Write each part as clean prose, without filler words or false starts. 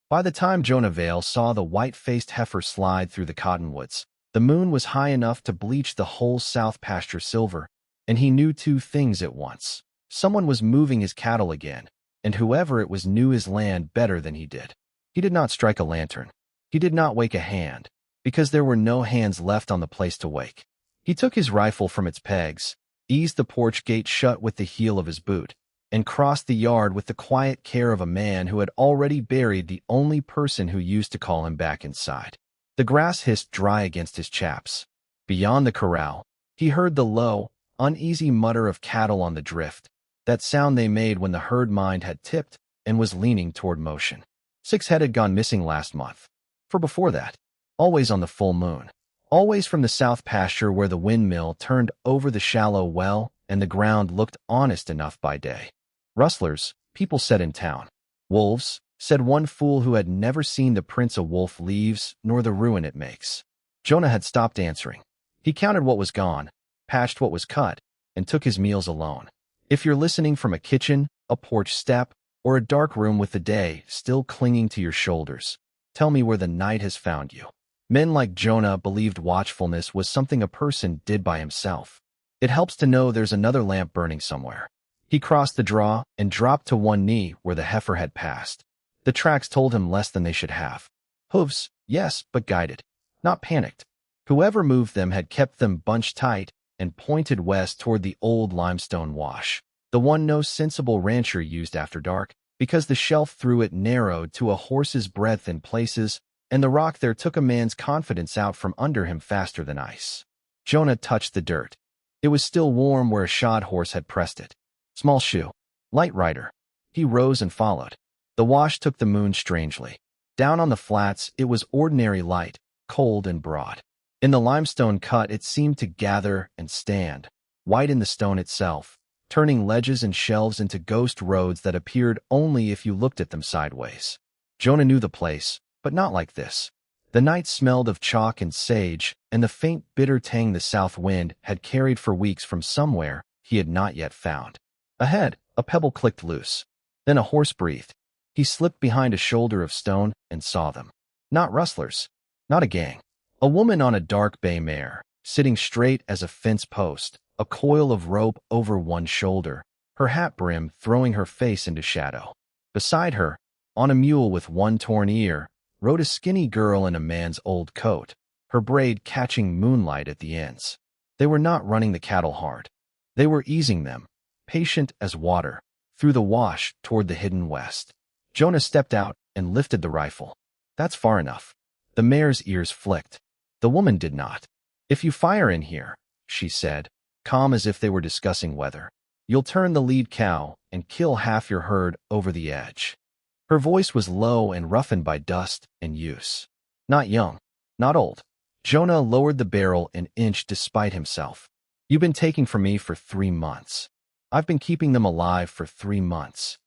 By the time Jonah Vale saw the white-faced heifer slide through the cottonwoods, the moon was high enough to bleach the whole south pasture silver, and he knew two things at once. Someone was moving his cattle again, and whoever it was knew his land better than he did. He did not strike a lantern. He did not wake a hand, because there were no hands left on the place to wake. He took his rifle from its pegs, eased the porch gate shut with the heel of his boot, and crossed the yard with the quiet care of a man who had already buried the only person who used to call him back inside. The grass hissed dry against his chaps. Beyond the corral, he heard the low, uneasy mutter of cattle on the drift, that sound they made when the herd mind had tipped and was leaning toward motion. 6 head had gone missing last month. For before that, always on the full moon, always from the south pasture where the windmill turned over the shallow well and the ground looked honest enough by day. Rustlers, people said in town. Wolves, said one fool who had never seen the prints a wolf leaves nor the ruin it makes. Jonah had stopped answering. He counted what was gone, patched what was cut, and took his meals alone. If you're listening from a kitchen, a porch step, or a dark room with the day still clinging to your shoulders, tell me where the night has found you. Men like Jonah believed watchfulness was something a person did by himself. It helps to know there's another lamp burning somewhere. He crossed the draw and dropped to one knee where the heifer had passed. The tracks told him less than they should have. Hooves, yes, but guided, not panicked. Whoever moved them had kept them bunched tight and pointed west toward the old limestone wash, the one no sensible rancher used after dark, because the shelf through it narrowed to a horse's breadth in places, and the rock there took a man's confidence out from under him faster than ice. Jonah touched the dirt. It was still warm where a shod horse had pressed it. Small shoe. Light rider. He rose and followed. The wash took the moon strangely. Down on the flats, it was ordinary light, cold and broad. In the limestone cut, it seemed to gather and stand, white in the stone itself, turning ledges and shelves into ghost roads that appeared only if you looked at them sideways. Jonah knew the place, but not like this. The night smelled of chalk and sage, and the faint bitter tang the south wind had carried for weeks from somewhere he had not yet found. Ahead, a pebble clicked loose. Then a horse breathed. He slipped behind a shoulder of stone and saw them. Not rustlers. Not a gang. A woman on a dark bay mare, sitting straight as a fence post, a coil of rope over one shoulder, her hat brim throwing her face into shadow. Beside her, on a mule with one torn ear, rode a skinny girl in a man's old coat, her braid catching moonlight at the ends. They were not running the cattle hard. They were easing them, patient as water, through the wash toward the hidden west. Jonah stepped out and lifted the rifle. That's far enough. The mare's ears flicked. The woman did not. If you fire in here, she said, calm as if they were discussing weather, you'll turn the lead cow and kill half your herd over the edge. Her voice was low and roughened by dust and use. Not young, not old. Jonah lowered the barrel an inch despite himself. You've been taking from me for 3 months. I've been keeping them alive for 3 months.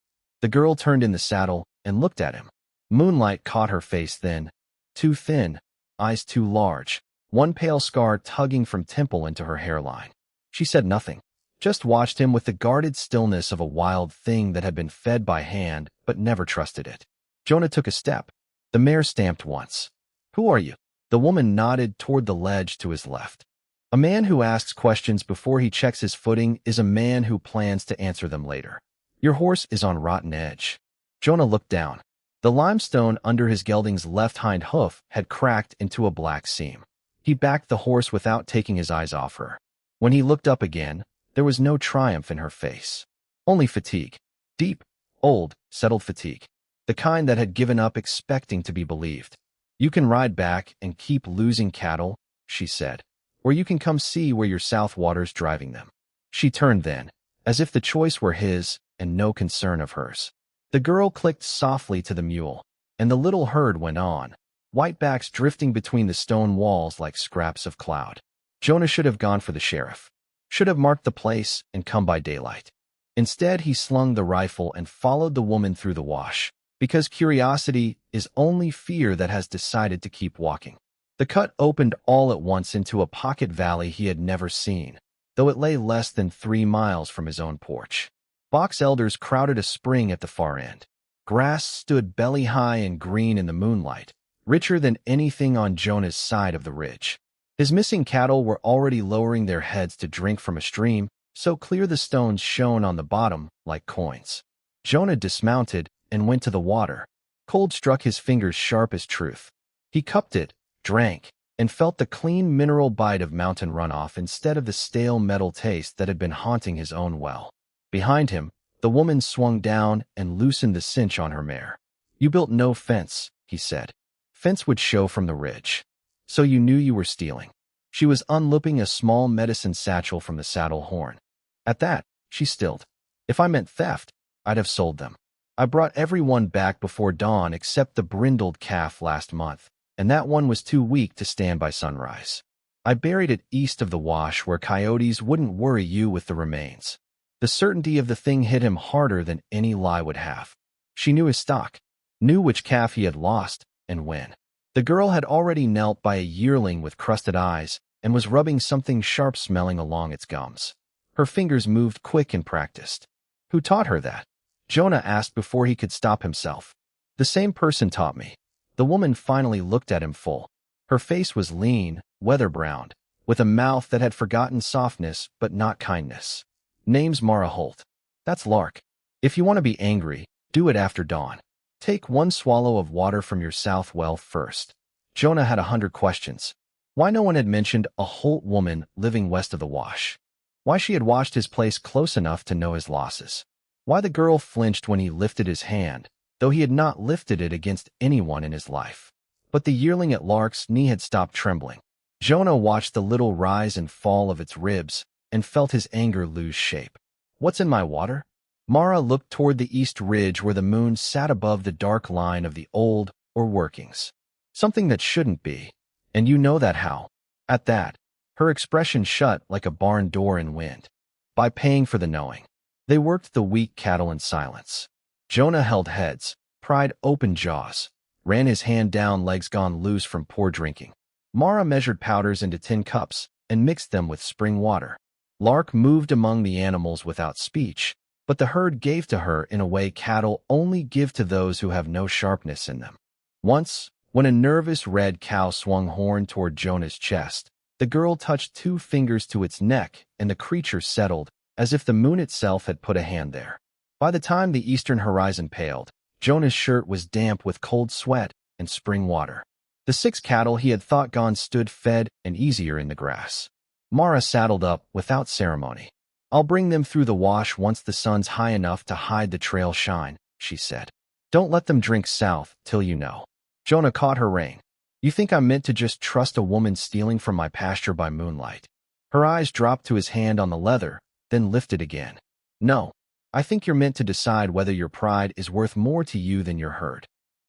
The girl turned in the saddle and looked at him. Moonlight caught her face then. Too thin, eyes too large, one pale scar tugging from temple into her hairline. She said nothing, just watched him with the guarded stillness of a wild thing that had been fed by hand but never trusted it. Jonah took a step. The mare stamped once. Who are you? The woman nodded toward the ledge to his left. A man who asks questions before he checks his footing is a man who plans to answer them later. Your horse is on rotten edge. Jonah looked down. The limestone under his gelding's left hind hoof had cracked into a black seam. He backed the horse without taking his eyes off her. When he looked up again, there was no triumph in her face. Only fatigue. Deep, old, settled fatigue. The kind that had given up expecting to be believed. You can ride back and keep losing cattle, she said. Or you can come see where your south water's driving them. She turned then, as if the choice were his and no concern of hers. The girl clicked softly to the mule, and the little herd went on, whitebacks drifting between the stone walls like scraps of cloud. Jonah should have gone for the sheriff, should have marked the place and come by daylight. Instead, he slung the rifle and followed the woman through the wash, because curiosity is only fear that has decided to keep walking. The cut opened all at once into a pocket valley he had never seen, though it lay less than 3 miles from his own porch. Box elders crowded a spring at the far end. Grass stood belly-high and green in the moonlight, richer than anything on Jonah's side of the ridge. His missing cattle were already lowering their heads to drink from a stream, so clear the stones shone on the bottom like coins. Jonah dismounted and went to the water. Cold struck his fingers sharp as truth. He cupped it, drank, and felt the clean mineral bite of mountain runoff instead of the stale metal taste that had been haunting his own well. Behind him, the woman swung down and loosened the cinch on her mare. "You built no fence," he said. "Fence would show from the ridge. So you knew you were stealing." She was unlooping a small medicine satchel from the saddle horn. At that, she stilled. "If I meant theft, I'd have sold them. I brought everyone back before dawn except the brindled calf last month, and that one was too weak to stand by sunrise. I buried it east of the wash where coyotes wouldn't worry you with the remains." The certainty of the thing hit him harder than any lie would have. She knew his stock, knew which calf he had lost, and when. The girl had already knelt by a yearling with crusted eyes and was rubbing something sharp-smelling along its gums. Her fingers moved quick and practiced. "Who taught her that?" Jonah asked before he could stop himself. "The same person taught me." The woman finally looked at him full. Her face was lean, weather-browned, with a mouth that had forgotten softness but not kindness. "Name's Mara Holt. That's Lark. If you want to be angry, do it after dawn. Take one swallow of water from your south well first." Jonah had 100 questions. Why no one had mentioned a Holt woman living west of the wash? Why she had watched his place close enough to know his losses? Why the girl flinched when he lifted his hand, though he had not lifted it against anyone in his life. But the yearling at Lark's knee had stopped trembling. Jonah watched the little rise and fall of its ribs and felt his anger lose shape. "What's in my water?" Mara looked toward the east ridge where the moon sat above the dark line of the old or workings. "Something that shouldn't be. And you know that how?" At that, her expression shut like a barn door in wind. "By paying for the knowing." They worked the weak cattle in silence. Jonah held heads, pried open jaws, ran his hand down legs gone loose from poor drinking. Mara measured powders into tin cups and mixed them with spring water. Lark moved among the animals without speech, but the herd gave to her in a way cattle only give to those who have no sharpness in them. Once, when a nervous red cow swung horn toward Jonah's chest, the girl touched 2 fingers to its neck and the creature settled, as if the moon itself had put a hand there. By the time the eastern horizon paled, Jonah's shirt was damp with cold sweat and spring water. The 6 cattle he had thought gone stood fed and easier in the grass. Mara saddled up without ceremony. "I'll bring them through the wash once the sun's high enough to hide the trail shine," she said. "Don't let them drink south till you know." Jonah caught her rein. "You think I'm meant to just trust a woman stealing from my pasture by moonlight?" Her eyes dropped to his hand on the leather, then lifted again. "No, I think you're meant to decide whether your pride is worth more to you than your herd."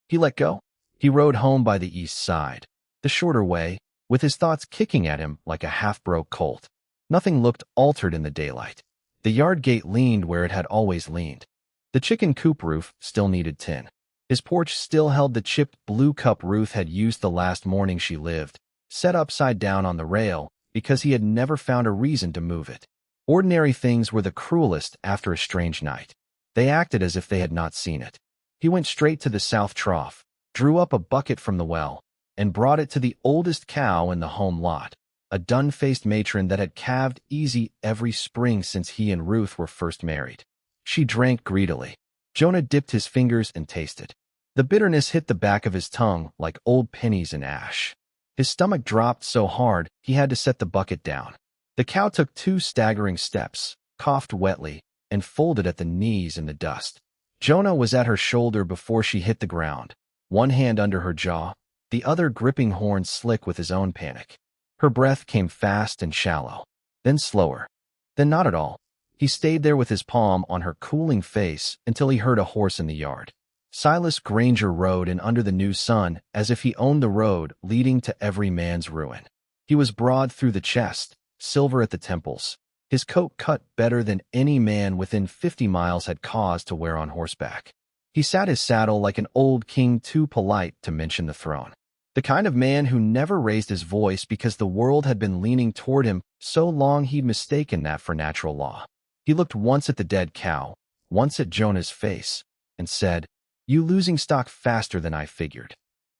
He let go. He rode home by the east side, the shorter way, with his thoughts kicking at him like a half-broke colt. Nothing looked altered in the daylight. The yard gate leaned where it had always leaned. The chicken coop roof still needed tin. His porch still held the chipped blue cup Ruth had used the last morning she lived, set upside down on the rail because he had never found a reason to move it. Ordinary things were the cruelest after a strange night. They acted as if they had not seen it. He went straight to the south trough, drew up a bucket from the well, and brought it to the oldest cow in the home lot, a dun-faced matron that had calved easy every spring since he and Ruth were first married. She drank greedily. Jonah dipped his fingers and tasted. The bitterness hit the back of his tongue like old pennies in ash. His stomach dropped so hard he had to set the bucket down. The cow took 2 staggering steps, coughed wetly, and folded at the knees in the dust. Jonah was at her shoulder before she hit the ground, one hand under her jaw, the other gripping horn slick with his own panic. Her breath came fast and shallow, then slower, then not at all. He stayed there with his palm on her cooling face until he heard a horse in the yard. Silas Granger rode in under the new sun as if he owned the road leading to every man's ruin. He was broad through the chest, silver at the temples, his coat cut better than any man within 50 miles had cause to wear on horseback. He sat his saddle like an old king too polite to mention the throne. The kind of man who never raised his voice because the world had been leaning toward him so long he'd mistaken that for natural law. He looked once at the dead cow, once at Jonah's face, and said, You losing stock faster than I figured.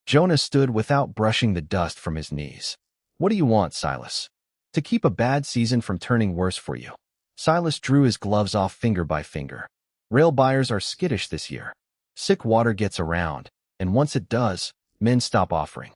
Jonah stood without brushing the dust from his knees. What do you want, Silas? To keep a bad season from turning worse for you. Silas drew his gloves off finger by finger. Rail buyers are skittish this year. Sick water gets around, and once it does, men stop offering.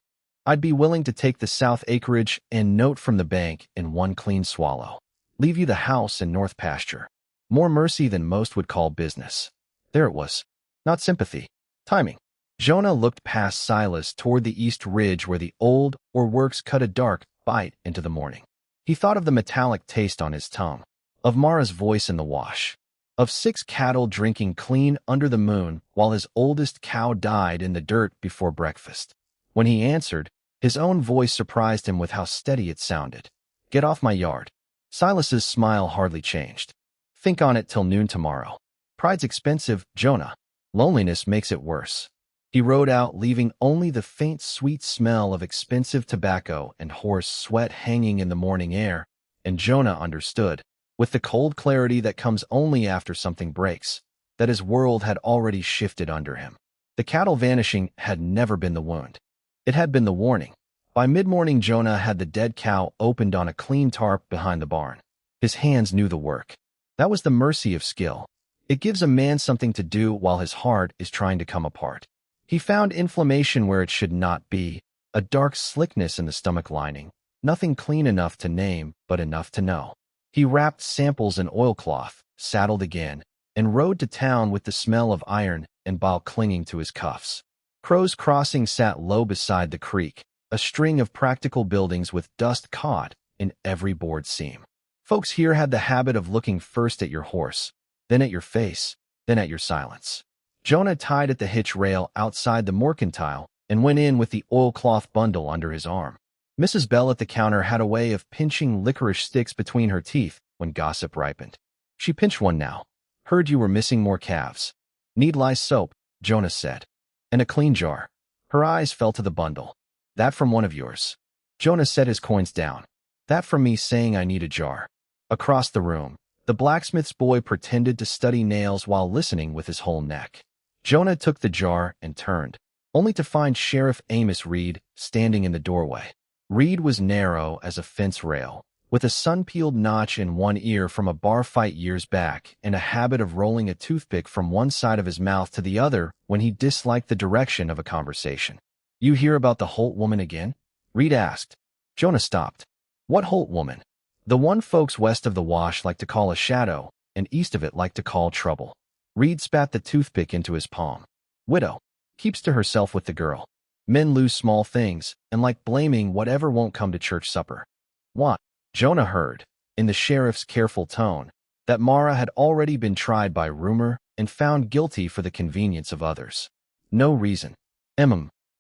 I'd be willing to take the south acreage and note from the bank in one clean swallow. Leave you the house and north pasture. More mercy than most would call business. There it was. Not sympathy. Timing. Jonah looked past Silas toward the east ridge where the old or works cut a dark bite into the morning. He thought of the metallic taste on his tongue, of Mara's voice in the wash, of 6 cattle drinking clean under the moon while his oldest cow died in the dirt before breakfast. When he answered, his own voice surprised him with how steady it sounded. Get off my yard. Silas's smile hardly changed. Think on it till noon tomorrow. Pride's expensive, Jonah. Loneliness makes it worse. He rode out, leaving only the faint sweet smell of expensive tobacco and horse sweat hanging in the morning air, and Jonah understood, with the cold clarity that comes only after something breaks, that his world had already shifted under him. The cattle vanishing had never been the wound. It had been the warning. By mid-morning, Jonah had the dead cow opened on a clean tarp behind the barn. His hands knew the work. That was the mercy of skill. It gives a man something to do while his heart is trying to come apart. He found inflammation where it should not be, a dark slickness in the stomach lining, nothing clean enough to name, but enough to know. He wrapped samples in oilcloth, saddled again, and rode to town with the smell of iron and bile clinging to his cuffs. Crow's Crossing sat low beside the creek, a string of practical buildings with dust caught in every board seam. Folks here had the habit of looking first at your horse, then at your face, then at your silence. Jonah tied at the hitch rail outside the mercantile and went in with the oilcloth bundle under his arm. Mrs. Bell at the counter had a way of pinching licorice sticks between her teeth when gossip ripened. She pinched one now. Heard you were missing more calves. Need lye soap, Jonah said. And a clean jar. Her eyes fell to the bundle. That from one of yours. Jonah set his coins down. That from me saying I need a jar. Across the room, the blacksmith's boy pretended to study nails while listening with his whole neck. Jonah took the jar and turned, only to find Sheriff Amos Reed standing in the doorway. Reed was narrow as a fence rail, with a sun-peeled notch in one ear from a bar fight years back and a habit of rolling a toothpick from one side of his mouth to the other when he disliked the direction of a conversation. You hear about the Holt woman again? Reed asked. Jonah stopped. What Holt woman? The one folks west of the wash like to call a shadow, and east of it like to call trouble. Reed spat the toothpick into his palm. Widow. Keeps to herself with the girl. Men lose small things, and like blaming whatever won't come to church supper. What? Jonah heard, in the sheriff's careful tone, that Mara had already been tried by rumor and found guilty for the convenience of others. No reason.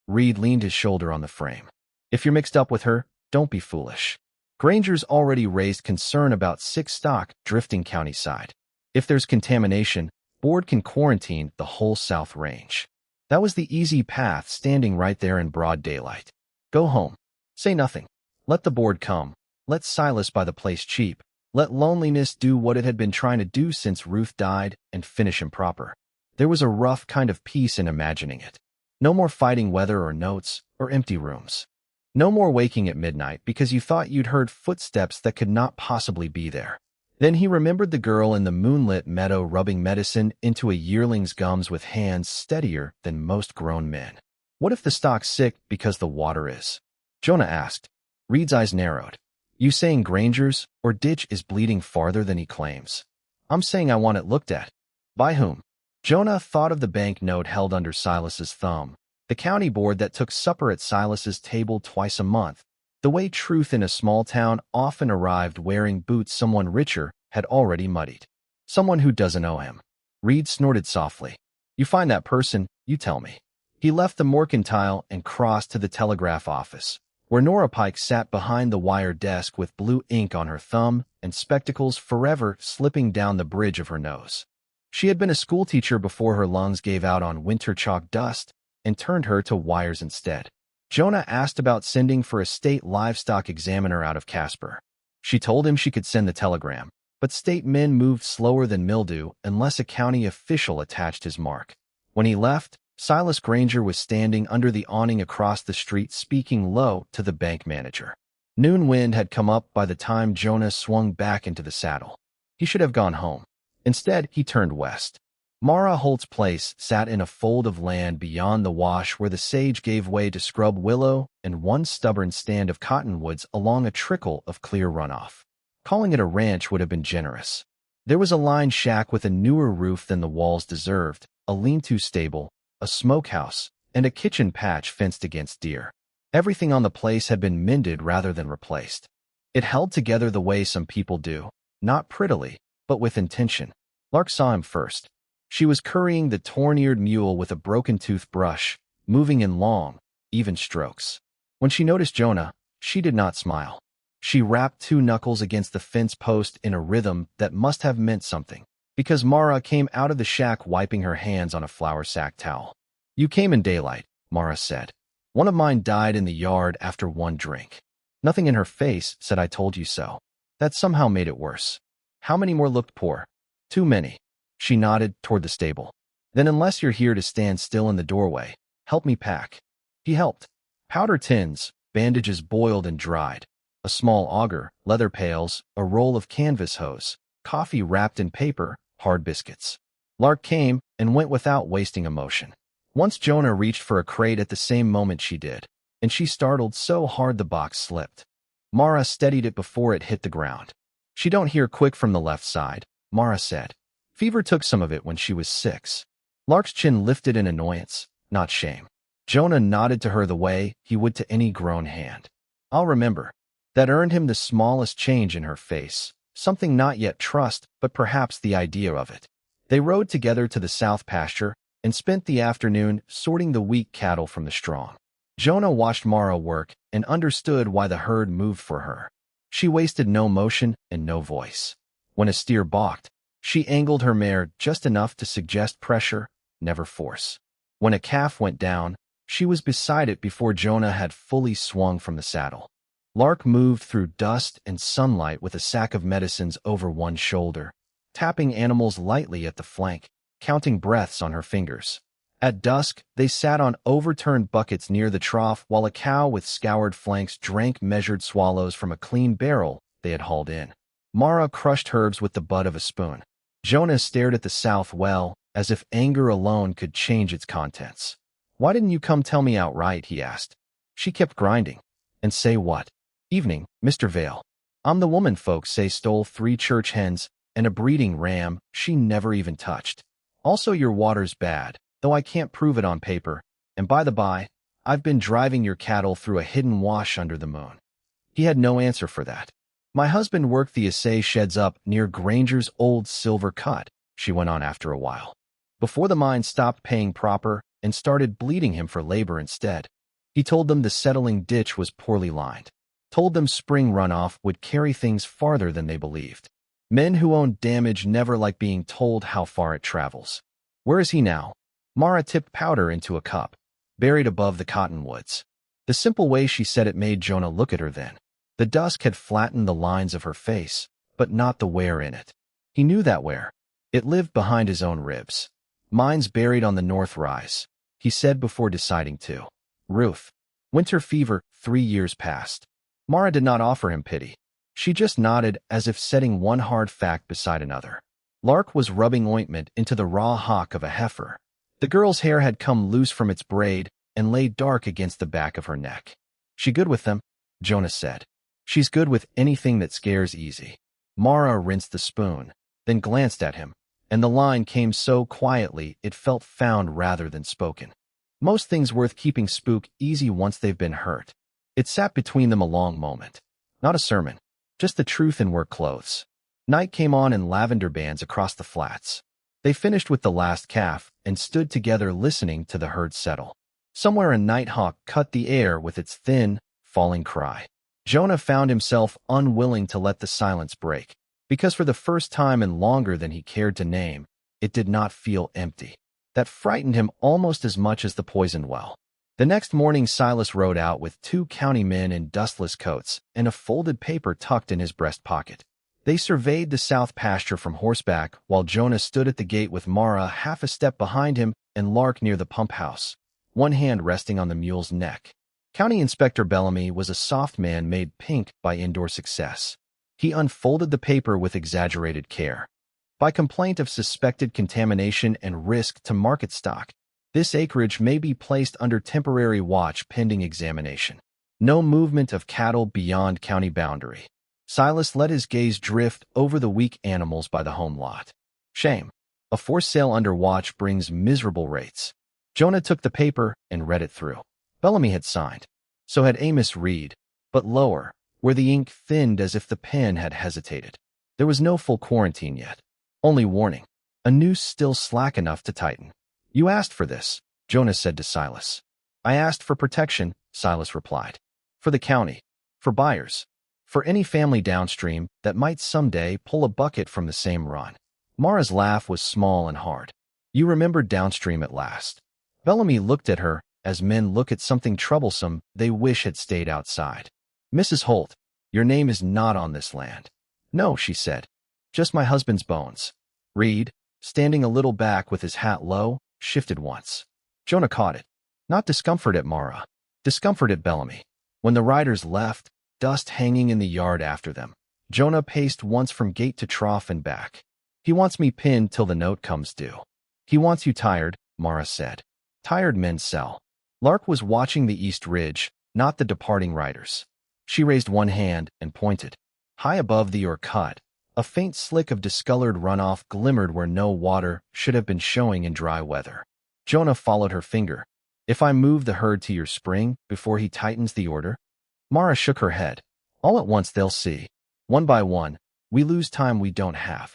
Reed leaned his shoulder on the frame. If you're mixed up with her, don't be foolish. Granger's already raised concern about sick stock drifting countyside. If there's contamination, board can quarantine the whole South Range. That was the easy path standing right there in broad daylight. Go home. Say nothing. Let the board come. Let Silas buy the place cheap. Let loneliness do what it had been trying to do since Ruth died and finish him proper. There was a rough kind of peace in imagining it. No more fighting weather or notes or empty rooms. No more waking at midnight because you thought you'd heard footsteps that could not possibly be there. Then he remembered the girl in the moonlit meadow rubbing medicine into a yearling's gums with hands steadier than most grown men. What if the stock's sick because the water is? Jonah asked. Reed's eyes narrowed. You saying Granger's or ditch is bleeding farther than he claims? I'm saying I want it looked at. By whom? Jonah thought of the bank note held under Silas's thumb. The county board that took supper at Silas's table twice a month. The way truth in a small town often arrived wearing boots someone richer had already muddied. Someone who doesn't owe him. Reed snorted softly. You find that person, you tell me. He left the mercantile and crossed to the telegraph office, where Nora Pike sat behind the wire desk with blue ink on her thumb and spectacles forever slipping down the bridge of her nose. She had been a schoolteacher before her lungs gave out on winter chalk dust and turned her to wires instead. Jonah asked about sending for a state livestock examiner out of Casper. She told him she could send the telegram, but state men moved slower than mildew unless a county official attached his mark. When he left, Silas Granger was standing under the awning across the street speaking low to the bank manager. Noon wind had come up by the time Jonah swung back into the saddle. He should have gone home. Instead, he turned west. Mara Holt's place sat in a fold of land beyond the wash where the sage gave way to scrub willow and one stubborn stand of cottonwoods along a trickle of clear runoff. Calling it a ranch would have been generous. There was a lined shack with a newer roof than the walls deserved, a lean-to stable, a smokehouse, and a kitchen patch fenced against deer. Everything on the place had been mended rather than replaced. It held together the way some people do, not prettily, but with intention. Lark saw him first. She was currying the torn-eared mule with a broken toothbrush, moving in long, even strokes. When she noticed Jonah, she did not smile. She rapped two knuckles against the fence post in a rhythm that must have meant something, because Mara came out of the shack wiping her hands on a flour sack towel. "You came in daylight," Mara said. "One of mine died in the yard after one drink." Nothing in her face said "I told you so." That somehow made it worse. How many more looked poor? Too many. She nodded toward the stable. "Then unless you're here to stand still in the doorway, help me pack." He helped. Powder tins, bandages boiled and dried, a small auger, leather pails, a roll of canvas hose, coffee wrapped in paper, hard biscuits. Lark came and went without wasting emotion. Once Jonah reached for a crate at the same moment she did, and she startled so hard the box slipped. Mara steadied it before it hit the ground. "She don't hear quick from the left side," Mara said. "Fever took some of it when she was 6. Lark's chin lifted in annoyance, not shame. Jonah nodded to her the way he would to any grown hand. "I'll remember." That earned him the smallest change in her face, something not yet trust, but perhaps the idea of it. They rode together to the south pasture and spent the afternoon sorting the weak cattle from the strong. Jonah watched Mara work and understood why the herd moved for her. She wasted no motion and no voice. When a steer balked, she angled her mare just enough to suggest pressure, never force. When a calf went down, she was beside it before Jonah had fully swung from the saddle. Lark moved through dust and sunlight with a sack of medicines over one shoulder, tapping animals lightly at the flank, counting breaths on her fingers. At dusk, they sat on overturned buckets near the trough while a cow with scoured flanks drank measured swallows from a clean barrel they had hauled in. Mara crushed herbs with the butt of a spoon. Jonah stared at the south well, as if anger alone could change its contents. "Why didn't you come tell me outright?" he asked. She kept grinding. "And say what?" "Evening, Mr. Vale. I'm the woman folks say stole 3 church hens and a breeding ram she never even touched. Also your water's bad, though I can't prove it on paper, and by the by, I've been driving your cattle through a hidden wash under the moon." He had no answer for that. "My husband worked the assay sheds up near Granger's old silver cut," she went on after a while, "before the mine stopped paying proper and started bleeding him for labor instead. He told them the settling ditch was poorly lined. Told them spring runoff would carry things farther than they believed. Men who own damage never like being told how far it travels. Where is he now?" Mara tipped powder into a cup, buried above the cottonwoods. The simple way she said it made Jonah look at her then. The dusk had flattened the lines of her face, but not the wear in it. He knew that wear. It lived behind his own ribs. "Mine's buried on the north rise," he said before deciding to. "Ruth. Winter fever, 3 years past." Mara did not offer him pity. She just nodded as if setting one hard fact beside another. Lark was rubbing ointment into the raw hock of a heifer. The girl's hair had come loose from its braid and lay dark against the back of her neck. "She good with them?" Jonah said. "She's good with anything that scares easy." Mara rinsed the spoon, then glanced at him, and the line came so quietly it felt found rather than spoken. "Most things worth keeping spook easy once they've been hurt." It sat between them a long moment. Not a sermon, just the truth in work clothes. Night came on in lavender bands across the flats. They finished with the last calf and stood together listening to the herd settle. Somewhere a nighthawk cut the air with its thin, falling cry. Jonah found himself unwilling to let the silence break, because for the first time in longer than he cared to name, it did not feel empty. That frightened him almost as much as the poisoned well. The next morning Silas rode out with 2 county men in dustless coats and a folded paper tucked in his breast pocket. They surveyed the south pasture from horseback while Jonah stood at the gate with Mara half a step behind him, and Lark near the pump house, one hand resting on the mule's neck. County Inspector Bellamy was a soft man made pink by indoor success. He unfolded the paper with exaggerated care. By complaint of suspected contamination and risk to market stock, this acreage may be placed under temporary watch pending examination. No movement of cattle beyond county boundary. Silas let his gaze drift over the weak animals by the home lot. Shame. A forced sale under watch brings miserable rates. Jonah took the paper and read it through. Bellamy had signed. So had Amos Reed, but lower, where the ink thinned as if the pen had hesitated. There was no full quarantine yet. Only warning. A noose still slack enough to tighten. You asked for this, Jonah said to Silas. I asked for protection, Silas replied. For the county. For buyers. For any family downstream that might someday pull a bucket from the same run. Mara's laugh was small and hard. You remembered downstream at last. Bellamy looked at her, as men look at something troublesome they wish had stayed outside. Mrs. Holt, your name is not on this land. No, she said. Just my husband's bones. Reed, standing a little back with his hat low, shifted once. Jonah caught it. Not discomfort at Mara. Discomfort at Bellamy. When the riders left, dust hanging in the yard after them, Jonah paced once from gate to trough and back. He wants me pinned till the note comes due. He wants you tired, Mara said. Tired men sell. Lark was watching the east ridge, not the departing riders. She raised one hand and pointed. High above the ore cut, a faint slick of discolored runoff glimmered where no water should have been showing in dry weather. Jonah followed her finger. If I move the herd to your spring before he tightens the order? Mara shook her head. All at once they'll see. One by one, we lose time we don't have.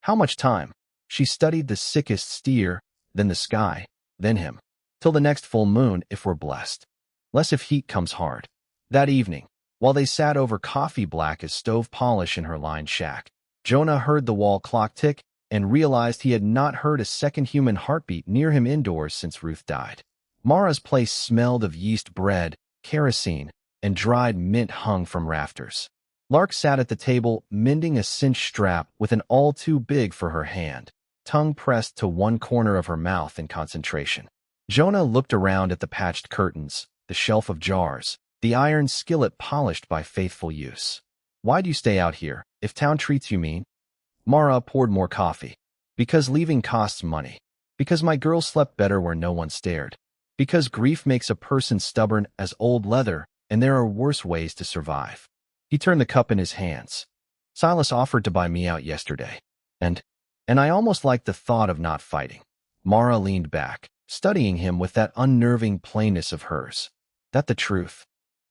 How much time? She studied the sickest steer, then the sky, then him. Till the next full moon if we're blessed. Less if heat comes hard. That evening, while they sat over coffee black as stove polish in her lined shack, Jonah heard the wall clock tick and realized he had not heard a second human heartbeat near him indoors since Ruth died. Mara's place smelled of yeast bread, kerosene, and dried mint hung from rafters. Lark sat at the table mending a cinched strap with an all too big for her hand, tongue pressed to one corner of her mouth in concentration. Jonah looked around at the patched curtains, the shelf of jars, the iron skillet polished by faithful use. Why do you stay out here, if town treats you mean? Mara poured more coffee. Because leaving costs money. Because my girl slept better where no one stared. Because grief makes a person stubborn as old leather, and there are worse ways to survive. He turned the cup in his hands. Silas offered to buy me out yesterday. And I almost liked the thought of not fighting. Mara leaned back, studying him with that unnerving plainness of hers. That the truth?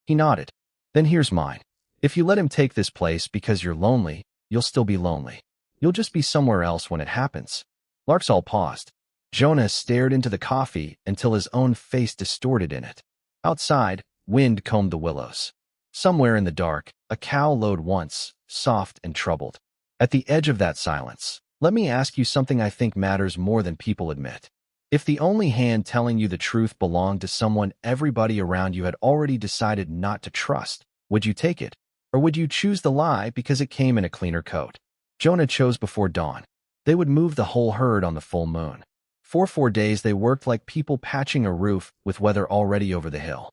He nodded. Then here's mine. If you let him take this place because you're lonely, you'll still be lonely. You'll just be somewhere else when it happens. Larksall paused. Jonah stared into the coffee until his own face distorted in it. Outside, wind combed the willows. Somewhere in the dark, a cow lowed once, soft and troubled. At the edge of that silence, let me ask you something I think matters more than people admit. If the only hand telling you the truth belonged to someone everybody around you had already decided not to trust, would you take it? Or would you choose the lie because it came in a cleaner coat? Jonah chose before dawn. They would move the whole herd on the full moon. For 4 days they worked like people patching a roof with weather already over the hill.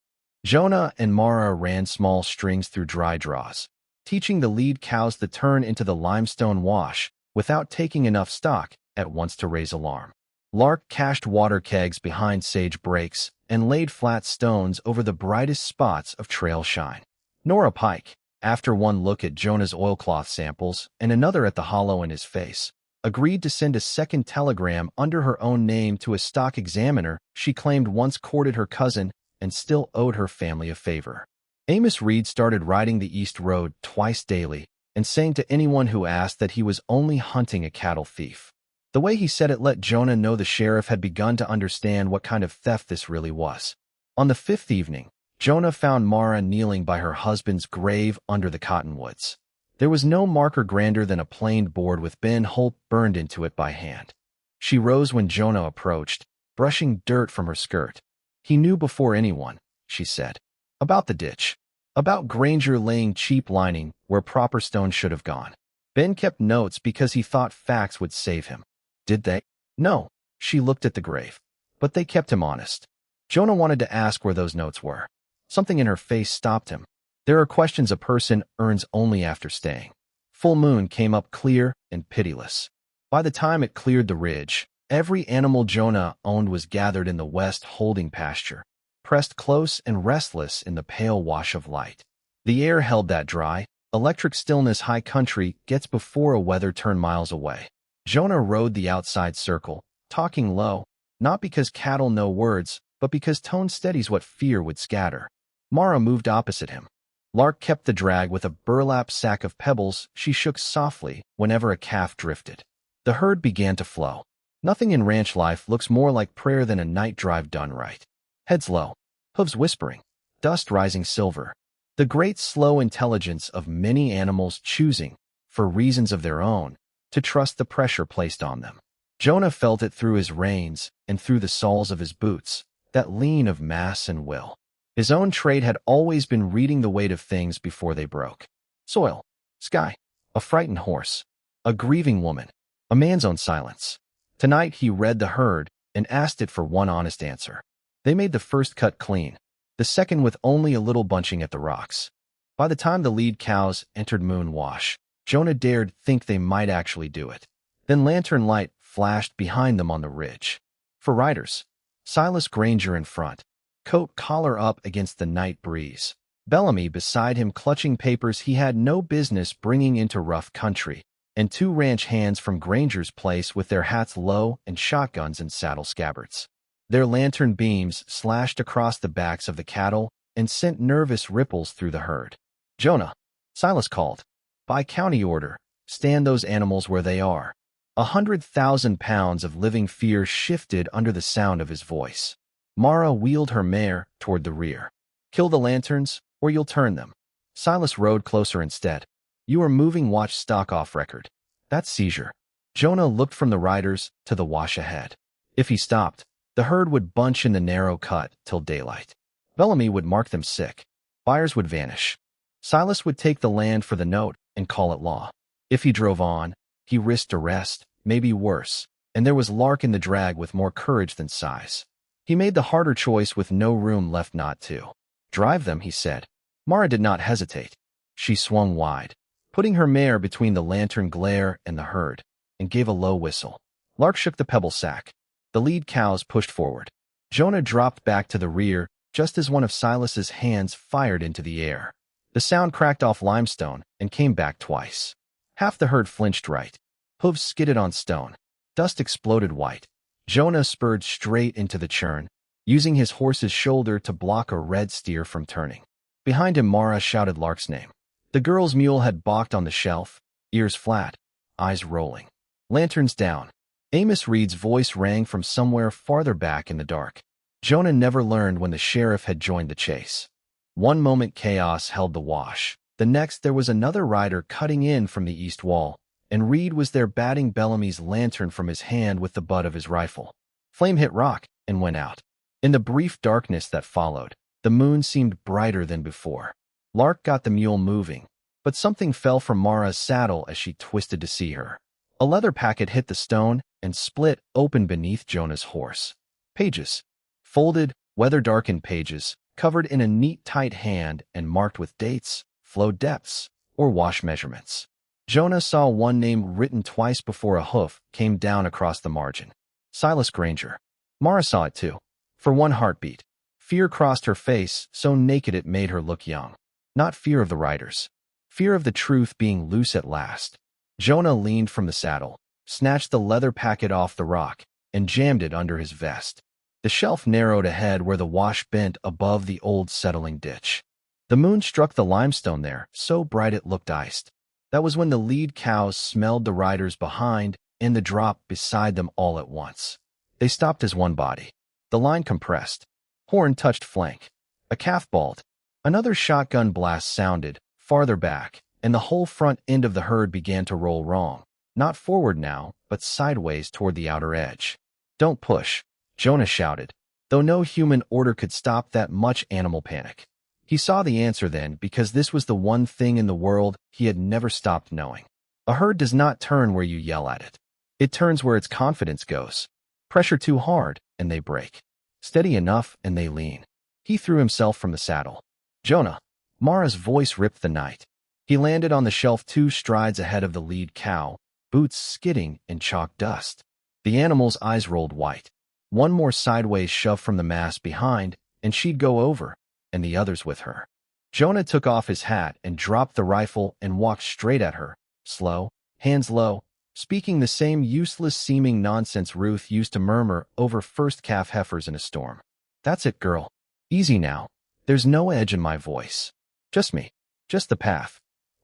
Jonah and Mara ran small strings through dry draws, teaching the lead cows the turn into the limestone wash without taking enough stock at once to raise alarm. Lark cached water kegs behind sage brakes and laid flat stones over the brightest spots of trail shine. Nora Pike, after one look at Jonah's oilcloth samples and another at the hollow in his face, agreed to send a second telegram under her own name to a stock examiner she claimed once courted her cousin and still owed her family a favor. Amos Reed started riding the East Road twice daily and saying to anyone who asked that he was only hunting a cattle thief. The way he said it let Jonah know the sheriff had begun to understand what kind of theft this really was. On the 5th evening, Jonah found Mara kneeling by her husband's grave under the cottonwoods. There was no marker grander than a planed board with Ben Holt burned into it by hand. She rose when Jonah approached, brushing dirt from her skirt. He knew before anyone, she said. About the ditch. About Granger laying cheap lining where proper stone should have gone. Ben kept notes because he thought facts would save him. Did they? No. She looked at the grave. but they kept him honest. Jonah wanted to ask where those notes were. Something in her face stopped him. There are questions a person earns only after staying. Full moon came up clear and pitiless. By the time it cleared the ridge, every animal Jonah owned was gathered in the west holding pasture, pressed close and restless in the pale wash of light. The air held that dry, electric stillness high country gets before a weather turn miles away. Jonah rode the outside circle, talking low, not because cattle know words, but because tone steadies what fear would scatter. Mara moved opposite him. Lark kept the drag with a burlap sack of pebbles she shook softly whenever a calf drifted. The herd began to flow. Nothing in ranch life looks more like prayer than a night drive done right. Heads low, hooves whispering, dust rising silver. The great slow intelligence of many animals choosing, for reasons of their own, to trust the pressure placed on them. Jonah felt it through his reins and through the soles of his boots, that lean of mass and will. His own trade had always been reading the weight of things before they broke. Soil, sky, a frightened horse, a grieving woman, a man's own silence. Tonight he read the herd and asked it for one honest answer. They made the first cut clean, the second with only a little bunching at the rocks. By the time the lead cows entered moon wash, Jonah dared think they might actually do it. Then lantern light flashed behind them on the ridge. For riders, Silas Granger in front, coat collar up against the night breeze. Bellamy beside him clutching papers he had no business bringing into rough country, and two ranch hands from Granger's place with their hats low and shotguns in saddle scabbards. Their lantern beams slashed across the backs of the cattle and sent nervous ripples through the herd. Jonah, Silas called. By county order, stand those animals where they are. 100,000 pounds of living fear shifted under the sound of his voice. Mara wheeled her mare toward the rear. Kill the lanterns, or you'll turn them. Silas rode closer instead. You are moving watch stock off record. That's seizure. Jonah looked from the riders to the wash ahead. If he stopped, the herd would bunch in the narrow cut till daylight. Bellamy would mark them sick. Buyers would vanish. Silas would take the land for the note and call it law. If he drove on, he risked arrest, maybe worse, and there was Lark in the drag with more courage than size. He made the harder choice with no room left not to. Drive them, he said. Mara did not hesitate. She swung wide, putting her mare between the lantern glare and the herd, and gave a low whistle. Lark shook the pebble sack. The lead cows pushed forward. Jonah dropped back to the rear just as one of Silas's hands fired into the air. The sound cracked off limestone and came back twice. Half the herd flinched right. Hooves skidded on stone. Dust exploded white. Jonah spurred straight into the churn, using his horse's shoulder to block a red steer from turning. Behind him Mara shouted Lark's name. The girl's mule had balked on the shelf, ears flat, eyes rolling. Lanterns down. Amos Reed's voice rang from somewhere farther back in the dark. Jonah never learned when the sheriff had joined the chase. One moment chaos held the wash. The next there was another rider cutting in from the east wall, and Reed was there batting Bellamy's lantern from his hand with the butt of his rifle. Flame hit rock and went out. In the brief darkness that followed, the moon seemed brighter than before. Lark got the mule moving, but something fell from Mara's saddle as she twisted to see her. A leather packet hit the stone and split open beneath Jonah's horse. Pages. Folded, weather-darkened pages, covered in a neat tight hand and marked with dates, flow depths, or wash measurements. Jonah saw one name written twice before a hoof came down across the margin. Silas Granger. Mara saw it too. For one heartbeat, fear crossed her face so naked it made her look young. Not fear of the riders. Fear of the truth being loose at last. Jonah leaned from the saddle, snatched the leather packet off the rock, and jammed it under his vest. The shelf narrowed ahead where the wash bent above the old settling ditch. The moon struck the limestone there, so bright it looked iced. That was when the lead cows smelled the riders behind and the drop beside them all at once. They stopped as one body. The line compressed. Horn touched flank. A calf bawled. Another shotgun blast sounded, farther back, and the whole front end of the herd began to roll wrong. Not forward now, but sideways toward the outer edge. Don't push, Jonah shouted, though no human order could stop that much animal panic. He saw the answer then because this was the one thing in the world he had never stopped knowing. A herd does not turn where you yell at it. It turns where its confidence goes. Pressure too hard, and they break. Steady enough, and they lean. He threw himself from the saddle. Jonah. Mara's voice ripped the night. He landed on the shelf 2 strides ahead of the lead cow, boots skidding in chalk dust. The animal's eyes rolled white. One more sideways shove from the mass behind, and she'd go over, and the others with her. Jonah took off his hat and dropped the rifle and walked straight at her, slow, hands low, speaking the same useless-seeming nonsense Ruth used to murmur over first calf heifers in a storm. That's it, girl. Easy now. There's no edge in my voice. Just me. Just the path.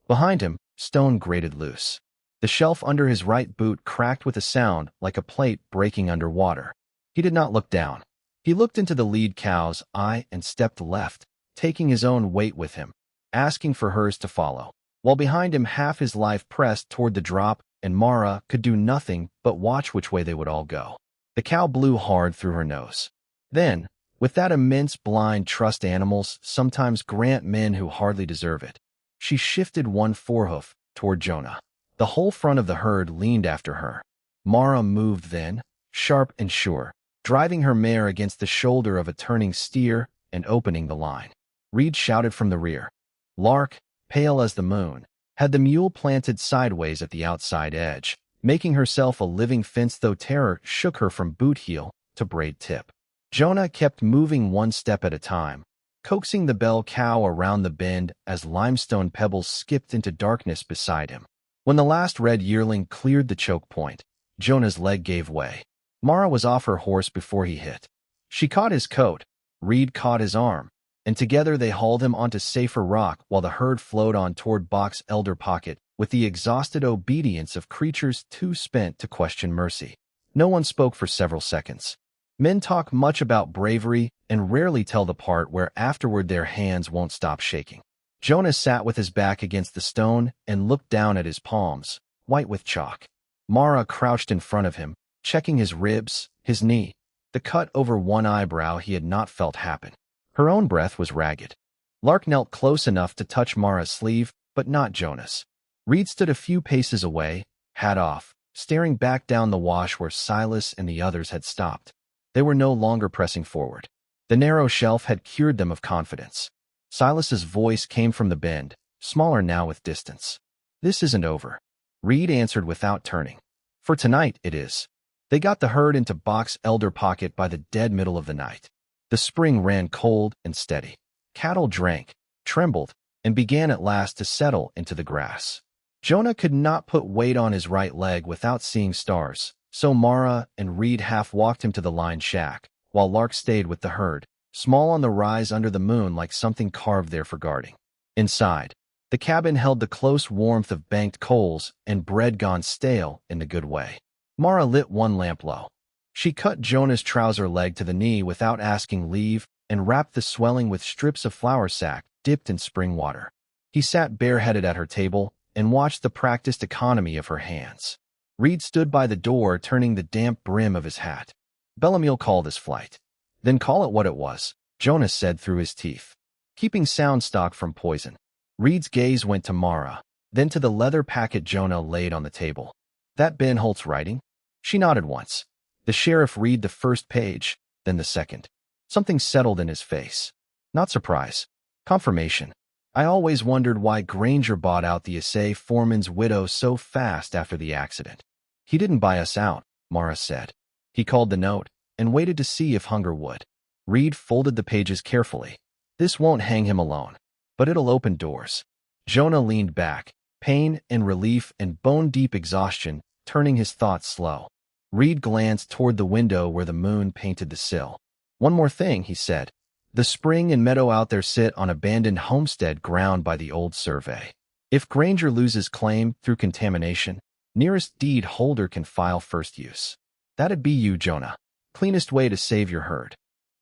Behind him, stone grated loose. The shelf under his right boot cracked with a sound like a plate breaking under water. He did not look down. He looked into the lead cow's eye and stepped left, taking his own weight with him, asking for hers to follow. While behind him half his life pressed toward the drop, and Mara could do nothing but watch which way they would all go. The cow blew hard through her nose. Then, with that immense blind trust animals sometimes grant men who hardly deserve it, she shifted one forehoof toward Jonah. The whole front of the herd leaned after her. Mara moved then, sharp and sure, driving her mare against the shoulder of a turning steer and opening the line. Reed shouted from the rear. Lark, pale as the moon, had the mule planted sideways at the outside edge, making herself a living fence, though terror shook her from boot heel to braid tip. Jonah kept moving one step at a time, coaxing the bell cow around the bend as limestone pebbles skipped into darkness beside him. When the last red yearling cleared the choke point, Jonah's leg gave way. Mara was off her horse before he hit. She caught his coat, Reed caught his arm, and together they hauled him onto safer rock while the herd flowed on toward Box Elder Pocket with the exhausted obedience of creatures too spent to question mercy. No one spoke for several seconds. Men talk much about bravery and rarely tell the part where afterward their hands won't stop shaking. Jonah sat with his back against the stone and looked down at his palms, white with chalk. Mara crouched in front of him, checking his ribs, his knee, the cut over one eyebrow he had not felt happen. Her own breath was ragged. Lark knelt close enough to touch Mara's sleeve, but not Jonah's. Reed stood a few paces away, hat off, staring back down the wash where Silas and the others had stopped. They were no longer pressing forward. The narrow shelf had cured them of confidence. Silas's voice came from the bend, smaller now with distance. This isn't over. Reed answered without turning. For tonight, it is. They got the herd into Box Elder Pocket by the dead middle of the night. The spring ran cold and steady. Cattle drank, trembled, and began at last to settle into the grass. Jonah could not put weight on his right leg without seeing stars, so Mara and Reed half-walked him to the line shack, while Lark stayed with the herd, small on the rise under the moon like something carved there for guarding. Inside, the cabin held the close warmth of banked coals and bread gone stale in the good way. Mara lit one lamp low. She cut Jonah's trouser leg to the knee without asking leave and wrapped the swelling with strips of flour sack dipped in spring water. He sat bareheaded at her table and watched the practiced economy of her hands. Reed stood by the door turning the damp brim of his hat. Bellamille called his flight. Then call it what it was, Jonah said through his teeth. Keeping sound stock from poison. Reed's gaze went to Mara, then to the leather packet Jonah laid on the table. That Ben Holt's writing? She nodded once. The sheriff read the first page, then the second. Something settled in his face. Not surprise. Confirmation. I always wondered why Granger bought out the assay foreman's widow so fast after the accident. He didn't buy us out, Mara said. He called the note and waited to see if hunger would. Reed folded the pages carefully. This won't hang him alone, but it'll open doors. Jonah leaned back, pain and relief and bone-deep exhaustion, turning his thoughts slow. Reed glanced toward the window where the moon painted the sill. One more thing, he said. The spring and meadow out there sit on abandoned homestead ground by the old survey. If Granger loses claim through contamination, nearest deed holder can file first use. That'd be you, Jonah. Cleanest way to save your herd.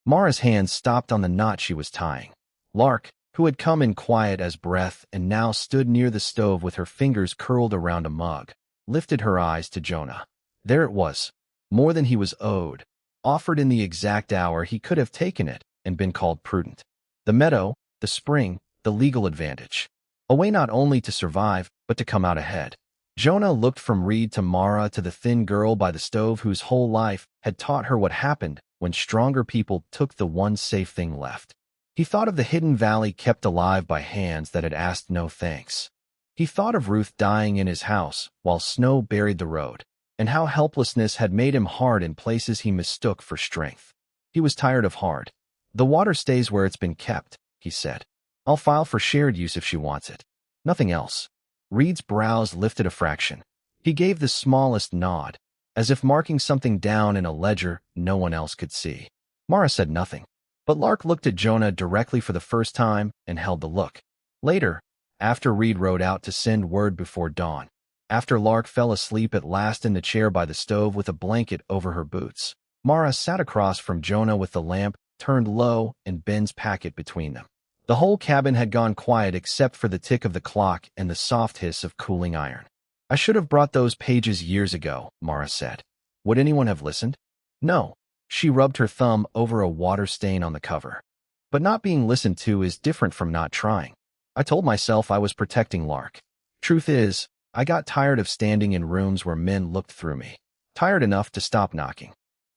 Mara's hands stopped on the knot she was tying. Lark, who had come in quiet as breath and now stood near the stove with her fingers curled around a mug, lifted her eyes to Jonah. There it was, more than he was owed, offered in the exact hour he could have taken it and been called prudent. The meadow, the spring, the legal advantage. A way not only to survive, but to come out ahead. Jonah looked from Reed to Mara to the thin girl by the stove whose whole life had taught her what happened when stronger people took the one safe thing left. He thought of the hidden valley kept alive by hands that had asked no thanks. He thought of Ruth dying in his house while snow buried the road, and how helplessness had made him hard in places he mistook for strength. He was tired of hard. "The water stays where it's been kept," he said. "I'll file for shared use if she wants it. Nothing else." Reed's brows lifted a fraction. He gave the smallest nod, as if marking something down in a ledger no one else could see. Mara said nothing, but Lark looked at Jonah directly for the first time and held the look. Later, after Reed rode out to send word before dawn, after Lark fell asleep at last in the chair by the stove with a blanket over her boots, Mara sat across from Jonah with the lamp turned low and Ben's packet between them. The whole cabin had gone quiet except for the tick of the clock and the soft hiss of cooling iron. "I should have brought those pages years ago," Mara said. "Would anyone have listened?" "No." She rubbed her thumb over a water stain on the cover. "But not being listened to is different from not trying. I told myself I was protecting Lark. Truth is, I got tired of standing in rooms where men looked through me. Tired enough to stop knocking."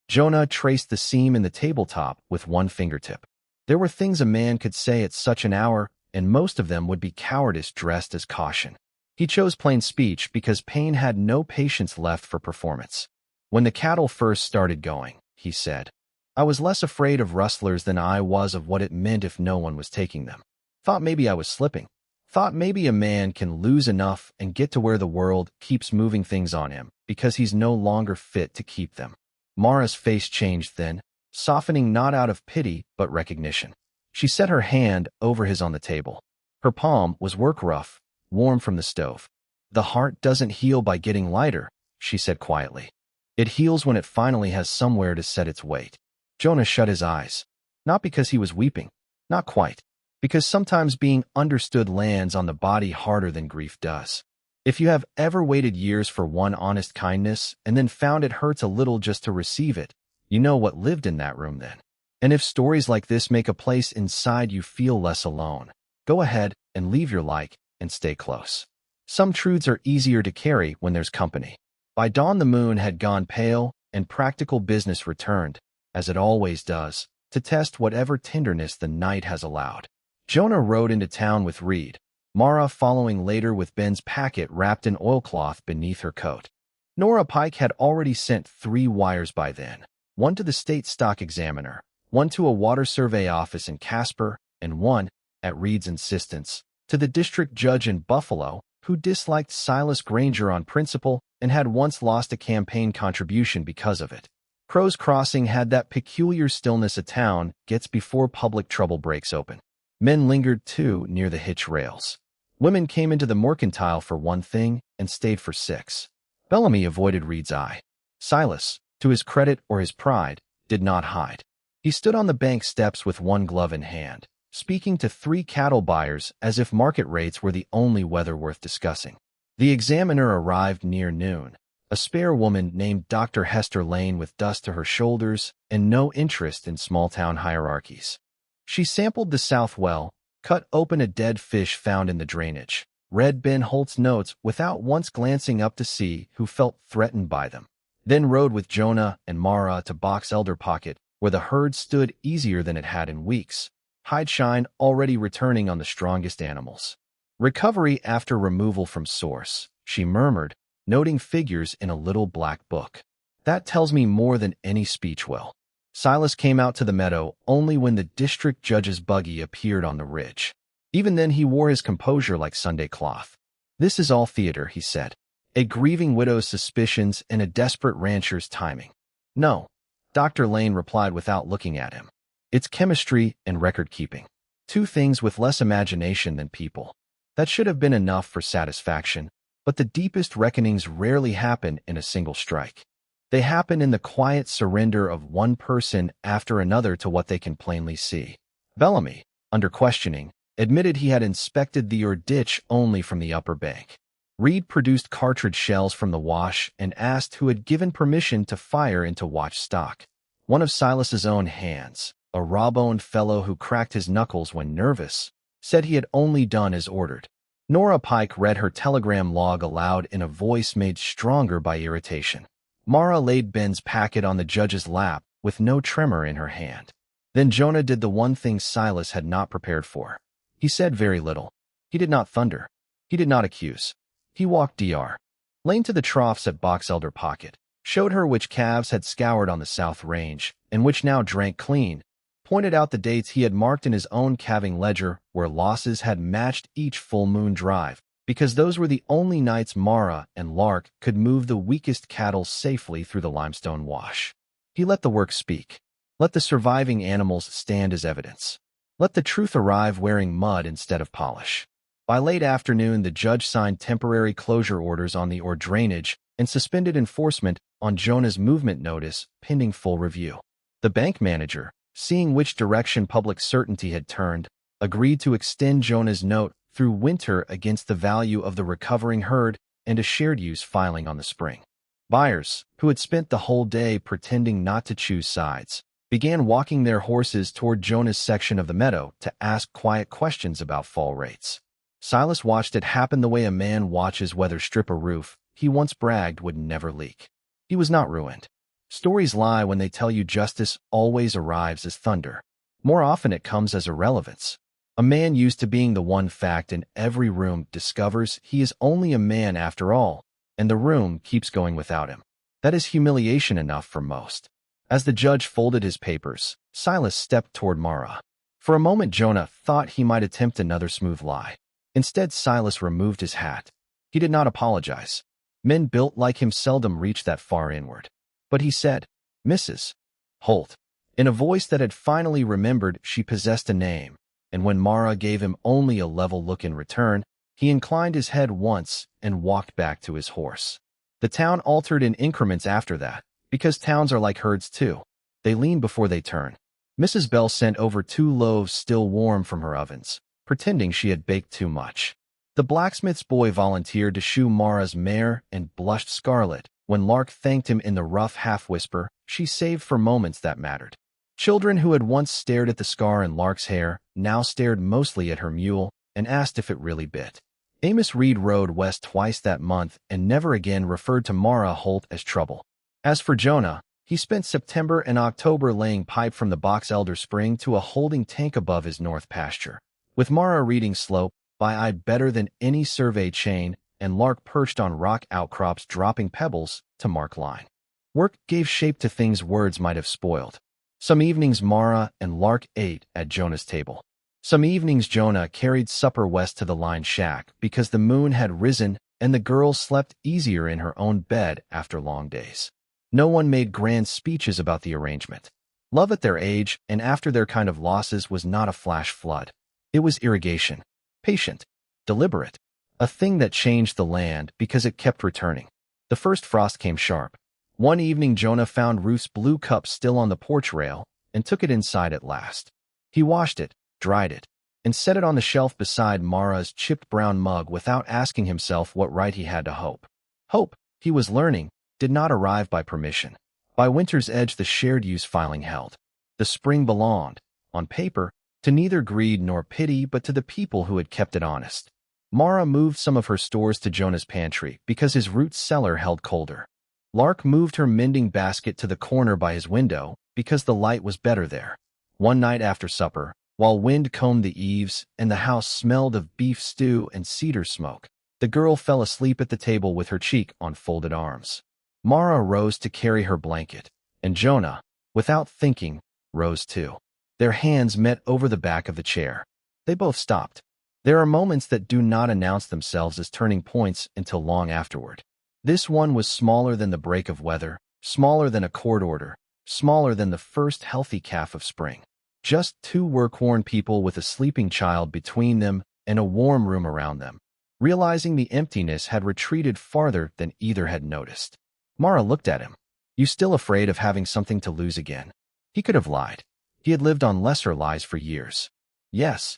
Jonah traced the seam in the tabletop with one fingertip. There were things a man could say at such an hour, and most of them would be cowardice dressed as caution. He chose plain speech because Payne had no patience left for performance. "When the cattle first started going," he said, "I was less afraid of rustlers than I was of what it meant if no one was taking them. Thought maybe I was slipping. Thought maybe a man can lose enough and get to where the world keeps moving things on him because he's no longer fit to keep them." Mara's face changed then, softening not out of pity but recognition. She set her hand over his on the table. Her palm was work rough, warm from the stove. "The heart doesn't heal by getting lighter," she said quietly. "It heals when it finally has somewhere to set its weight." Jonah shut his eyes. Not because he was weeping. Not quite. Because sometimes being understood lands on the body harder than grief does. If you have ever waited years for one honest kindness and then found it hurts a little just to receive it, you know what lived in that room then. And if stories like this make a place inside you feel less alone, go ahead and leave your like and stay close. Some truths are easier to carry when there's company. By dawn the moon had gone pale and practical business returned, as it always does, to test whatever tenderness the night has allowed. Jonah rode into town with Reed, Mara following later with Ben's packet wrapped in oilcloth beneath her coat. Nora Pike had already sent 3 wires by then, one to the state stock examiner, one to a water survey office in Casper, and one, at Reed's insistence, to the district judge in Buffalo, who disliked Silas Granger on principle and had once lost a campaign contribution because of it. Crow's Crossing had that peculiar stillness a town gets before public trouble breaks open. Men lingered, too, near the hitch rails. Women came into the mercantile for one thing and stayed for 6. Bellamy avoided Reed's eye. Silas, to his credit or his pride, did not hide. He stood on the bank steps with one glove in hand, speaking to 3 cattle buyers as if market rates were the only weather worth discussing. The examiner arrived near noon, a spare woman named Dr. Hester Lane with dust to her shoulders and no interest in small-town hierarchies. She sampled the south well, cut open a dead fish found in the drainage, read Ben Holt's notes without once glancing up to see who felt threatened by them, then rode with Jonah and Mara to Box Elder Pocket, where the herd stood easier than it had in weeks, hide shine already returning on the strongest animals. "Recovery after removal from source," she murmured, noting figures in a little black book. "That tells me more than any speech will." Silas came out to the meadow only when the district judge's buggy appeared on the ridge. Even then he wore his composure like Sunday cloth. "This is all theater," he said. "A grieving widow's suspicions and a desperate rancher's timing." "No," Dr. Lane replied without looking at him. "It's chemistry and record-keeping. 2 things with less imagination than people. That should have been enough for satisfaction, but the deepest reckonings rarely happen in a single strike. They happen in the quiet surrender of one person after another to what they can plainly see." Bellamy, under questioning, admitted he had inspected the ditch only from the upper bank. Reed produced cartridge shells from the wash and asked who had given permission to fire into watch stock. One of Silas's own hands, a raw-boned fellow who cracked his knuckles when nervous, said he had only done as ordered. Nora Pike read her telegram log aloud in a voice made stronger by irritation. Mara laid Ben's packet on the judge's lap with no tremor in her hand. Then Jonah did the one thing Silas had not prepared for. He said very little. He did not thunder. He did not accuse. He walked Dr. Lane to the troughs at Box Elder Pocket, showed her which calves had scoured on the south range, and which now drank clean, pointed out the dates he had marked in his own calving ledger where losses had matched each full moon drive, because those were the only nights Mara and Lark could move the weakest cattle safely through the limestone wash. He let the work speak. Let the surviving animals stand as evidence. Let the truth arrive wearing mud instead of polish. By late afternoon, the judge signed temporary closure orders on the ore drainage and suspended enforcement on Jonah's movement notice pending full review. The bank manager, seeing which direction public certainty had turned, agreed to extend Jonah's note through winter against the value of the recovering herd and a shared use filing on the spring. Buyers, who had spent the whole day pretending not to choose sides, began walking their horses toward Jonah's section of the meadow to ask quiet questions about fall rates. Silas watched it happen the way a man watches weather strip a roof he once bragged would never leak. He was not ruined. Stories lie when they tell you justice always arrives as thunder. More often it comes as irrelevance. A man used to being the one fact in every room discovers he is only a man after all, and the room keeps going without him. That is humiliation enough for most. As the judge folded his papers, Silas stepped toward Mara. For a moment Jonah thought he might attempt another smooth lie. Instead, Silas removed his hat. He did not apologize. Men built like him seldom reach that far inward. But he said, "Mrs. Holt," in a voice that had finally remembered she possessed a name, and when Mara gave him only a level look in return, he inclined his head once and walked back to his horse. The town altered in increments after that, because towns are like herds too. They lean before they turn. Mrs. Bell sent over 2 loaves still warm from her ovens, pretending she had baked too much. The blacksmith's boy volunteered to shoe Mara's mare and blushed scarlet when Lark thanked him in the rough half-whisper she saved for moments that mattered. Children who had once stared at the scar in Lark's hair now stared mostly at her mule and asked if it really bit. Amos Reed rode west twice that month and never again referred to Mara Holt as trouble. As for Jonah, he spent September and October laying pipe from the Box Elder Spring to a holding tank above his north pasture, with Mara reading slope by eye better than any survey chain, and Lark perched on rock outcrops dropping pebbles to mark line. Work gave shape to things words might have spoiled. Some evenings Mara and Lark ate at Jonah's table. Some evenings Jonah carried supper west to the line shack because the moon had risen and the girl slept easier in her own bed after long days. No one made grand speeches about the arrangement. Love at their age and after their kind of losses was not a flash flood. It was irrigation. Patient. Deliberate. A thing that changed the land because it kept returning. The first frost came sharp. One evening Jonah found Ruth's blue cup still on the porch rail and took it inside at last. He washed it, dried it, and set it on the shelf beside Mara's chipped brown mug without asking himself what right he had to hope. Hope, he was learning, did not arrive by permission. By winter's edge the shared use filing held. The spring belonged, on paper, to neither greed nor pity but to the people who had kept it honest. Mara moved some of her stores to Jonah's pantry because his root cellar held colder. Lark moved her mending basket to the corner by his window because the light was better there. One night after supper, while wind combed the eaves and the house smelled of beef stew and cedar smoke, the girl fell asleep at the table with her cheek on folded arms. Mara rose to carry her blanket, and Jonah, without thinking, rose too. Their hands met over the back of the chair. They both stopped. There are moments that do not announce themselves as turning points until long afterward. This one was smaller than the break of weather, smaller than a court order, smaller than the first healthy calf of spring. Just 2 work-worn people with a sleeping child between them and a warm room around them. Realizing the emptiness had retreated farther than either had noticed. Mara looked at him. "You still afraid of having something to lose again?" He could have lied. He had lived on lesser lies for years. "Yes."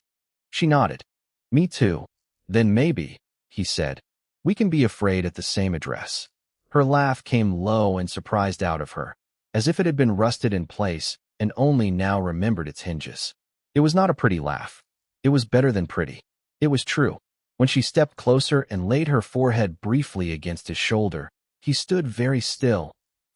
She nodded. "Me too." "Then maybe," he said, "we can be afraid at the same address." Her laugh came low and surprised out of her, as if it had been rusted in place and only now remembered its hinges. It was not a pretty laugh. It was better than pretty. It was true. When she stepped closer and laid her forehead briefly against his shoulder, he stood very still,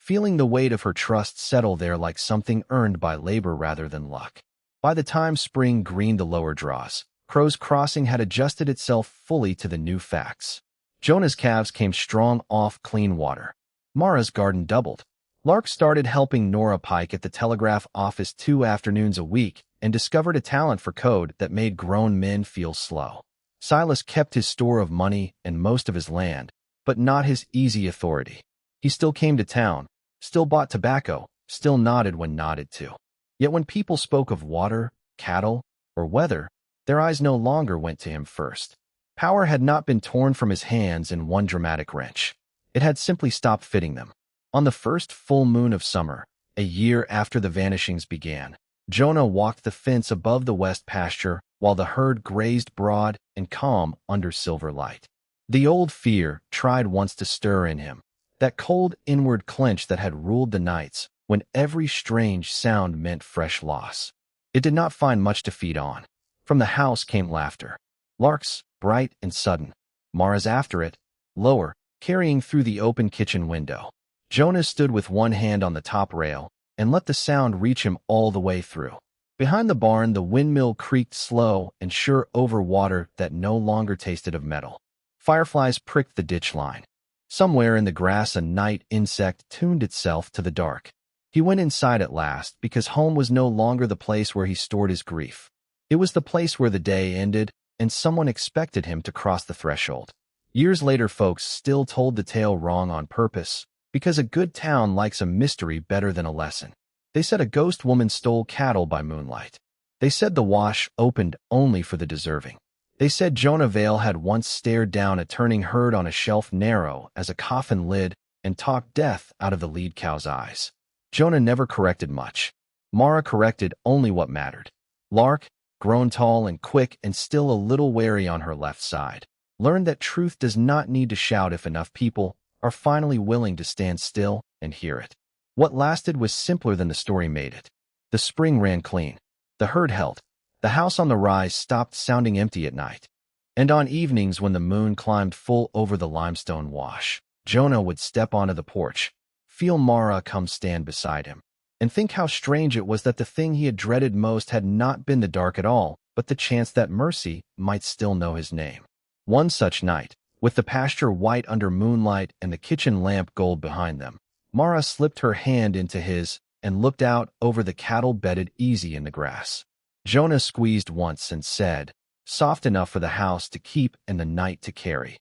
feeling the weight of her trust settle there like something earned by labor rather than luck. By the time spring greened the lower draws, Crow's Crossing had adjusted itself fully to the new facts. Jonah's calves came strong off clean water. Mara's garden doubled. Lark started helping Nora Pike at the telegraph office 2 afternoons a week and discovered a talent for code that made grown men feel slow. Silas kept his store of money and most of his land, but not his easy authority. He still came to town, still bought tobacco, still nodded when nodded to. Yet when people spoke of water, cattle, or weather, their eyes no longer went to him first. Power had not been torn from his hands in one dramatic wrench. It had simply stopped fitting them. On the first full moon of summer, a year after the vanishings began, Jonah walked the fence above the west pasture while the herd grazed broad and calm under silver light. The old fear tried once to stir in him, that cold inward clench that had ruled the nights when every strange sound meant fresh loss. It did not find much to feed on. From the house came laughter. Lark's, bright and sudden. Mara's after it, lower, carrying through the open kitchen window. Jonah stood with one hand on the top rail and let the sound reach him all the way through. Behind the barn, the windmill creaked slow and sure over water that no longer tasted of metal. Fireflies pricked the ditch line. Somewhere in the grass a night insect tuned itself to the dark. He went inside at last because home was no longer the place where he stored his grief. It was the place where the day ended and someone expected him to cross the threshold. Years later, folks still told the tale wrong on purpose, because a good town likes a mystery better than a lesson. They said a ghost woman stole cattle by moonlight. They said the wash opened only for the deserving. They said Jonah Vale had once stared down a turning herd on a shelf narrow as a coffin lid and talked death out of the lead cow's eyes. Jonah never corrected much. Mara corrected only what mattered. Lark, grown tall and quick and still a little wary on her left side, learned that truth does not need to shout if enough people are finally willing to stand still and hear it. What lasted was simpler than the story made it. The spring ran clean. The herd held. The house on the rise stopped sounding empty at night. And on evenings when the moon climbed full over the limestone wash, Jonah would step onto the porch, feel Mara come stand beside him, and think how strange it was that the thing he had dreaded most had not been the dark at all, but the chance that Mercy might still know his name. One such night, with the pasture white under moonlight and the kitchen lamp gold behind them, Mara slipped her hand into his and looked out over the cattle bedded easy in the grass. Jonah squeezed once and said, soft enough for the house to keep and the night to carry.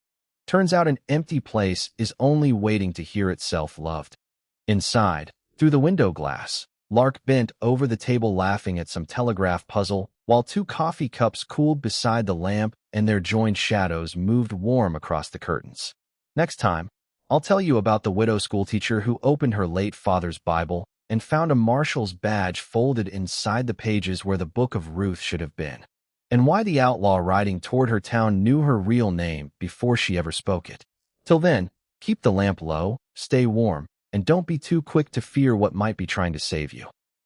Turns out an empty place is only waiting to hear itself loved. Inside, through the window glass, Lark bent over the table laughing at some telegraph puzzle, while 2 coffee cups cooled beside the lamp and their joined shadows moved warm across the curtains. Next time, I'll tell you about the widow schoolteacher who opened her late father's Bible and found a marshal's badge folded inside the pages where the book of Ruth should have been, and why the outlaw riding toward her town knew her real name before she ever spoke it. Till then, keep the lamp low, stay warm, and don't be too quick to fear what might be trying to save you.